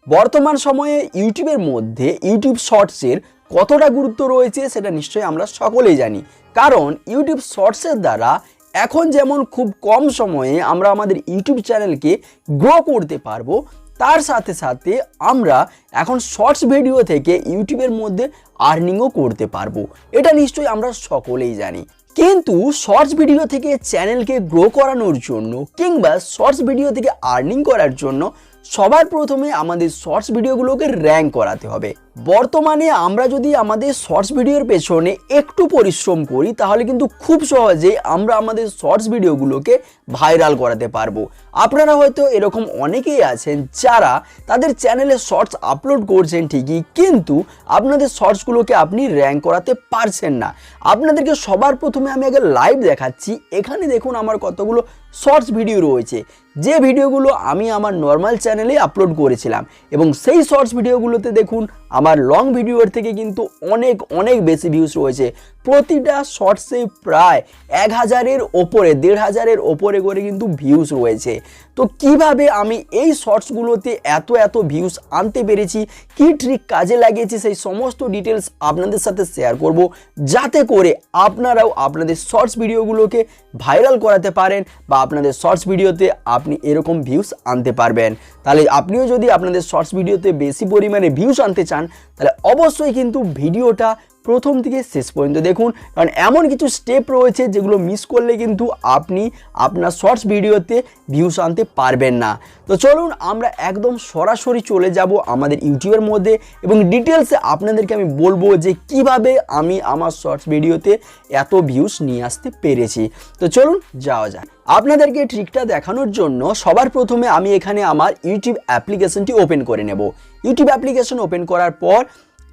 বর্তমান সময়ে ইউটিউবের মধ্যে ইউটিউব শর্টসের কতটা গুরুত্ব রয়েছে সেটা নিশ্চয়ই আমরা সকলেই জানি। কারণ ইউটিউব শর্টসের দ্বারা এখন যেমন খুব কম সময়ে আমরা আমাদের ইউটিউব চ্যানেলকে গ্রো করতে পারবো, তার সাথে সাথে আমরা এখন শর্টস ভিডিও থেকে ইউটিউবের মধ্যে আর্নিংও করতে পারবো। এটা নিশ্চয়ই আমরা সকলেই জানি। কিন্তু শর্টস ভিডিও থেকে চ্যানেলকে গ্রো করানোর জন্য কিংবা শর্টস ভিডিও থেকে আর্নিং করার জন্য সবার প্রথমে আমাদের শর্টস ভিডিওগুলোকে র্যাঙ্ক করাতে হবে। বর্তমানে আমরা যদি আমাদের শর্টস ভিডিওর পেছনে একটু পরিশ্রম করি তাহলে কিন্তু খুব সহজেই আমরা আমাদের শর্টস ভিডিওগুলোকে ভাইরাল করাতে পারবো। আপনারা হয়তো এরকম অনেকেই আছেন যারা তাদের চ্যানেলে শর্টস আপলোড করছেন ঠিকই, কিন্তু আপনাদের শর্টসগুলোকে আপনি র্যাঙ্ক করাতে পারছেন না। আপনাদেরকে সবার প্রথমে আমি আগে লাইভ দেখাচ্ছি। এখানে দেখুন আমার কতগুলো শর্টস ভিডিও রয়েছে, যে ভিডিওগুলো আমি আমার নর্মাল চ্যানেলে আপলোড করেছিলাম, এবং সেই শর্টস ভিডিওগুলোতে দেখুন আমার লং ভিডিওর থেকে কিন্তু অনেক অনেক বেশি ভিউজ রয়েছে। প্রতিটা শর্টসে প্রায় 1000-এর ওপরে 1500-এর ওপরে করে কিন্তু ভিউজ রয়েছে। তো কিভাবে আমি এই শর্টসগুলোতে এত ভিউজ আনতে পেরেছি, কি ট্রিক কাজে লাগিয়েছি, সেই সমস্ত ডিটেলস আপনাদের সাথে শেয়ার করব, যাতে করে আপনারাও আপনাদের শর্টস ভিডিওগুলোকে ভাইরাল করাতে পারেন বা আপনাদের শর্টস ভিডিওতে আপনি এরকম ভিউজ আনতে পারবেন। তাহলে আপনিও যদি আপনাদের শর্টস ভিডিওতে বেশি পরিমাণে ভিউজ আনতে চান তাহলে অবশ্যই কিন্তু ভিডিওটা প্রথম থেকে শেষ পর্যন্ত দেখুন, কারণ এমন কিছু স্টেপ রয়েছে যেগুলো মিস করলে কিন্তু আপনি আপনার শর্টস ভিডিওতে ভিউজ আনতে পারবেন না। তো চলুন আমরা একদম সরাসরি চলে যাব আমাদের ইউটিউবের মধ্যে, এবং ডিটেলসে আপনাদেরকে আমি বলবো যে কিভাবে আমি আমার শর্টস ভিডিওতে এত ভিউজ নিয়ে আসতে পেরেছি। তো চলুন যাওয়া যাক। আপনাদেরকে ট্রিকটা দেখানোর জন্য সবার প্রথমে আমি এখানে আমার ইউটিউব অ্যাপ্লিকেশনটি ওপেন করে নেব। ইউটিউব অ্যাপ্লিকেশন ওপেন করার পর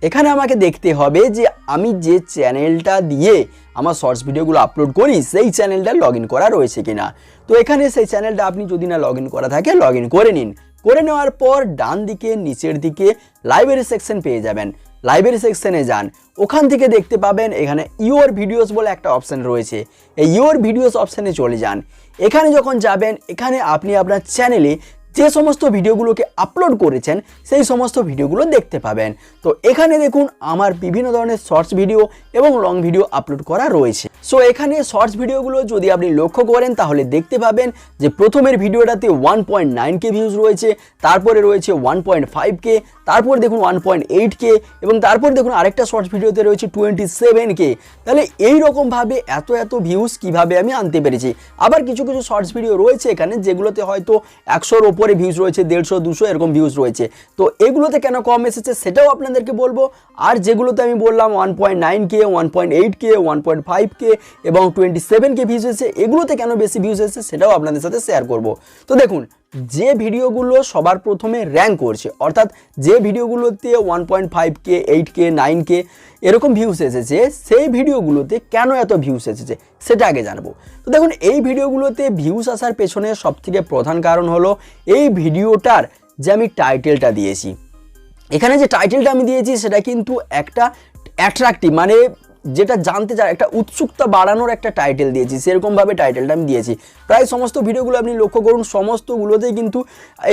এখানে আমাকে দেখতে হবে যে আমি যে চ্যানেলটা দিয়ে আমার শর্টস ভিডিওগুলো আপলোড করি সেই চ্যানেলটা লগ ইন করা রয়েছে কিনা। তো এখানে সেই চ্যানেলটা আপনি যদি না লগ ইন করা থাকে লগ ইন করে নিন। করে নেওয়ার পর ডান দিকে নিচের দিকে লাইব্রেরি সেকশন পেয়ে যাবেন। লাইব্রেরি সেকশনে যান, ওখান থেকে দেখতে পাবেন এখানে ইউর ভিডিওস বলে একটা অপশান রয়েছে। এই ইউর ভিডিওস অপশানে চলে যান। এখানে যখন যাবেন এখানে আপনি আপনার চ্যানেলে যে সমস্ত ভিডিওগুলোকে আপলোড করেছেন সেই সমস্ত ভিডিওগুলো দেখতে পাবেন। তো এখানে দেখুন আমার বিভিন্ন ধরনের শর্টস ভিডিও এবং লং ভিডিও আপলোড করা রয়েছে। সো এখানে শর্টস ভিডিওগুলো যদি আপনি লক্ষ্য করেন তাহলে দেখতে পাবেন যে প্রথমের ভিডিওটাতে 1.9K ভিউজ রয়েছে, তারপরে রয়েছে 1.5K, তারপর দেখুন 1.8K, এবং তারপর দেখুন আরেকটা শর্টস ভিডিওতে রয়েছে 27K। তাহলে এইরকমভাবে এত ভিউজ কিভাবে আমি আনতে পেরেছি। আবার কিছু শর্টস ভিডিও রয়েছে এখানে যেগুলোতে হয়তো 100-র ওপরে ভিউজ রয়েছে, 150-200 এরকম ভিউজ রয়েছে। তো এগুলোতে কেন কম এসেছে সেটাও আপনাদেরকে বলবো। আর যেগুলোতে আমি বললাম 1.9K, 1.8K, 1.5K এবং 27K ভিউজ এসেছে, এগুলোতে কেন বেশি ভিউজ এসেছে সেটাও আপনাদের সাথে শেয়ার করব। তো দেখুন যে ভিডিওগুলো সবার প্রথমে র্যাঙ্ক করছে, অর্থাৎ যে ভিডিওগুলোতে 1.5K, 8K, 9K এরকম ভিউজ এসেছে, সেই ভিডিওগুলোতে কেন এত ভিউজ এসেছে সেটা আগে জানবো। তো দেখুন এই ভিডিওগুলোতে ভিউজ আসার পেছনে সবথেকে প্রধান কারণ হলো এই ভিডিওটার যে আমি টাইটেলটা দিয়েছি। এখানে যে টাইটেলটা আমি দিয়েছি সেটা কিন্তু একটা অ্যাট্রাকটিভ, মানে যেটা জানতে চায় একটা উৎসুকতা বাড়ানোর একটা টাইটেল দিয়েছি, সেরকমভাবে টাইটেলটা আমি দিয়েছি। প্রায় সমস্ত ভিডিওগুলো আপনি লক্ষ্য করুন, সমস্তগুলোতেই কিন্তু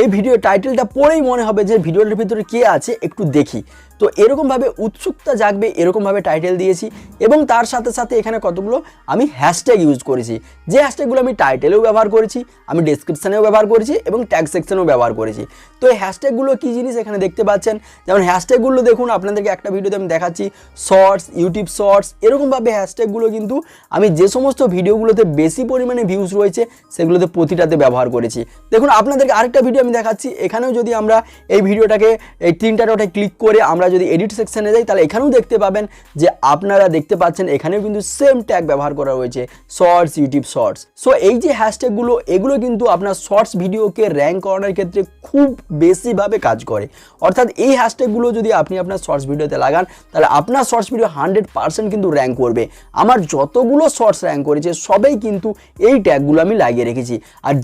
এই ভিডিও টাইটেলটা পড়েই মনে হবে যে ভিডিওটার ভিতরে কে আছে একটু দেখি। তো এরকমভাবে উৎসুকতা জাগবে এরকমভাবে টাইটেল দিয়েছি, এবং তার সাথে সাথে এখানে কতগুলো আমি হ্যাশট্যাগ ইউজ করেছি। যে হ্যাশট্যাগুলো আমি টাইটেলেও ব্যবহার করেছি, আমি ডেসক্রিপশানেও ব্যবহার করেছি এবং ট্যাগ সেকশনেও ব্যবহার করেছি। তো এই হ্যাশট্যাগুলো কী জিনিস এখানে দেখতে পাচ্ছেন। যেমন হ্যাশট্যাগুলো দেখুন, আপনাদেরকে একটা ভিডিওতে আমি দেখাচ্ছি শর্টস, ইউটিউব শর্টস, এরকমভাবে হ্যাশট্যাগুলো কিন্তু আমি যে সমস্ত ভিডিওগুলোতে বেশি পরিমাণে ভিউজ রয়েছে সেগুলোতে প্রতিটাতে ব্যবহার করেছি। দেখুন আপনাদেরকে আরেকটা ভিডিও আমি দেখাচ্ছি। এখানেও যদি আমরা এই ভিডিওটাকে এই 3টা ডটে ক্লিক করে আমরা যদি এডিট সেকশনে যাই তাহলে এখানেও দেখতে পাবেন যে আপনারা দেখতে পাচ্ছেন এখানেও কিন্তু সেম ট্যাগ ব্যবহার করা হয়েছে, শর্টস, ইউটিউব শর্টস। সো এই যে হ্যাশট্যাগুলো এগুলো কিন্তু আপনার শর্টস ভিডিওকে র্যাঙ্ক করানোর ক্ষেত্রে খুব বেশিভাবে কাজ করে। অর্থাৎ এই হ্যাশট্যাগুলো যদি আপনি আপনার শর্টস ভিডিওতে লাগান তাহলে আপনার শর্টস ভিডিও 100% কিন্তু র্যাঙ্ক করবে। আমার যতগুলো শর্টস র্যাঙ্ক করেছে সবেই কিন্তু এই ট্যাগগুলো আমি লাগিয়ে রেখেছি। আর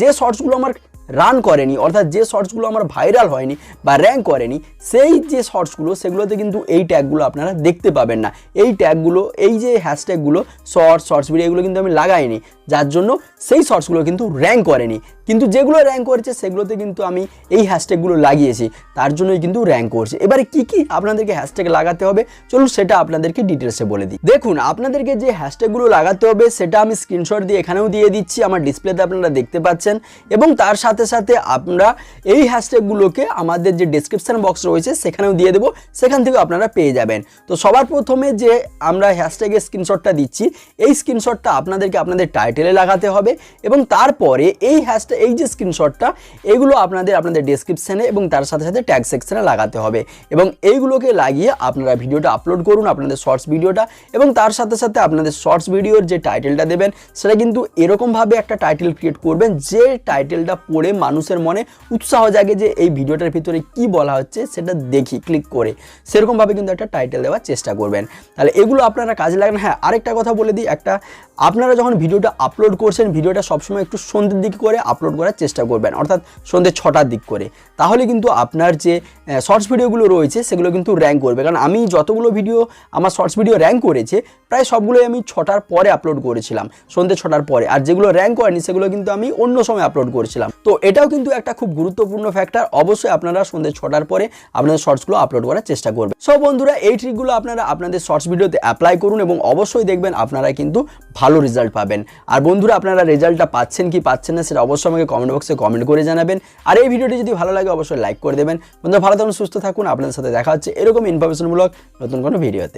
যে শর্টসগুলো আমার রান করেনি, অর্থাৎ যে শর্টসগুলো আমার ভাইরাল হয়নি বা র্যাঙ্ক করেনি, সেই যে শর্টসগুলো সেগুলোতে কিন্তু এই ট্যাগগুলো আপনারা দেখতে পাবেন না। এই ট্যাগগুলো, এই যে হ্যাশট্যাগুলো শর্টস ভিডিও, এগুলো কিন্তু আমি লাগাইনি। যার জন্য সেই শর্টসগুলো কিন্তু র্যাঙ্ক করেনি, কিন্তু যেগুলো র্যাঙ্ক করেছে সেগুলোতে কিন্তু আমি এই হ্যাশট্যাগুলো লাগিয়েছি, তার জন্যই কিন্তু র্যাঙ্ক করছে। এবারে কি কি আপনাদেরকে হ্যাশট্যাগ লাগাতে হবে চলুন সেটা আপনাদেরকে ডিটেলসে বলে দিই। দেখুন, আপনাদেরকে যে হ্যাশট্যাগুলো লাগাতে হবে সেটা আমি স্ক্রিনশট দিয়ে এখানেও দিয়ে দিচ্ছি, আমার ডিসপ্লেতে আপনারা দেখতে পাচ্ছেন, এবং তার সাথে সাথে আমরা এই হ্যাশট্যাগুলোকে আমাদের যে ডেসক্রিপশন বক্স রয়েছে সেখানেও দিয়ে দেবো, সেখান থেকে আপনারা পেয়ে যাবেন। তো সবার প্রথমে যে আমরা হ্যাশট্যাগের স্ক্রিনশটটা দিচ্ছি, এই স্ক্রিনশটটা আপনাদেরকে আপনাদের টাইটেলে লাগাতে হবে, এবং তারপরে এই হ্যাশট্যাগ এই যে স্ক্রিনশটটা এগুলো আপনাদের ডেসক্রিপশনে এবং তার সাথে সাথে ট্যাগ সেকশনে লাগাতে হবে, এবং এইগুলোকে লাগিয়ে আপনারা ভিডিওটা আপলোড করুন, আপনাদের শর্টস ভিডিওটা, এবং তার সাথে সাথে আপনাদের শর্টস ভিডিওর যে টাইটেলটা দেবেন সেটা কিন্তু এরকমভাবে একটা টাইটেল ক্রিয়েট করবেন যে টাইটেলটা পড়ে মানুষের মনে উৎসাহ জাগে যে এই ভিডিওটার ভিতরে কি বলা হচ্ছে সেটা দেখি ক্লিক করে, সেরকমভাবে কিন্তু একটা টাইটেল দেওয়ার চেষ্টা করবেন। তাহলে এগুলো আপনারা কাজে লাগান। হ্যাঁ, আরেকটা কথা বলে দিই, আপনারা যখন ভিডিওটা আপলোড করছেন ভিডিওটা সবসময় একটু সন্ধ্যের দিক করে আপলোড করার চেষ্টা করবেন, অর্থাৎ সন্ধ্যে 6টার দিক করে, তাহলে কিন্তু আপনার যে শর্টস ভিডিওগুলো রয়েছে সেগুলো কিন্তু র্যাঙ্ক করবে। কারণ আমি যতগুলো ভিডিও আমার শর্টস ভিডিও র্যাঙ্ক করেছে প্রায় সবগুলোই আমি 6টার পরে আপলোড করেছিলাম, সন্ধ্যে 6টার পরে, আর যেগুলো র্যাঙ্ক করেনি সেগুলো কিন্তু আমি অন্য সময় আপলোড করেছিলাম। তো এটাও কিন্তু একটা খুব গুরুত্বপূর্ণ ফ্যাক্টর, অবশ্যই আপনারা সন্ধ্যে 6টার পরে আপনাদের শর্টসগুলো আপলোড করার চেষ্টা করবেন। সো বন্ধুরা, এই ট্রিকগুলো আপনারা আপনাদের শর্টস ভিডিওতে অ্যাপ্লাই করুন এবং অবশ্যই দেখবেন আপনারা কিন্তু ভালো রেজাল্ট পাবেন। আর বন্ধুরা, আপনারা রেজাল্টটা পাচ্ছেন কি পাচ্ছেন না সেটা অবশ্যই আমাকে কমেন্ট বক্সে কমেন্ট করে জানাবেন। আর এই ভিডিওটি যদি ভালো লাগে অবশ্যই লাইক করে দেবেন। বন্ধুরা, ভালো থাকুন, সুস্থ থাকুন, আপনাদের সাথে দেখা হচ্ছে এরকম ইনফরমেশনমূলক নতুন কোনো ভিডিওতে।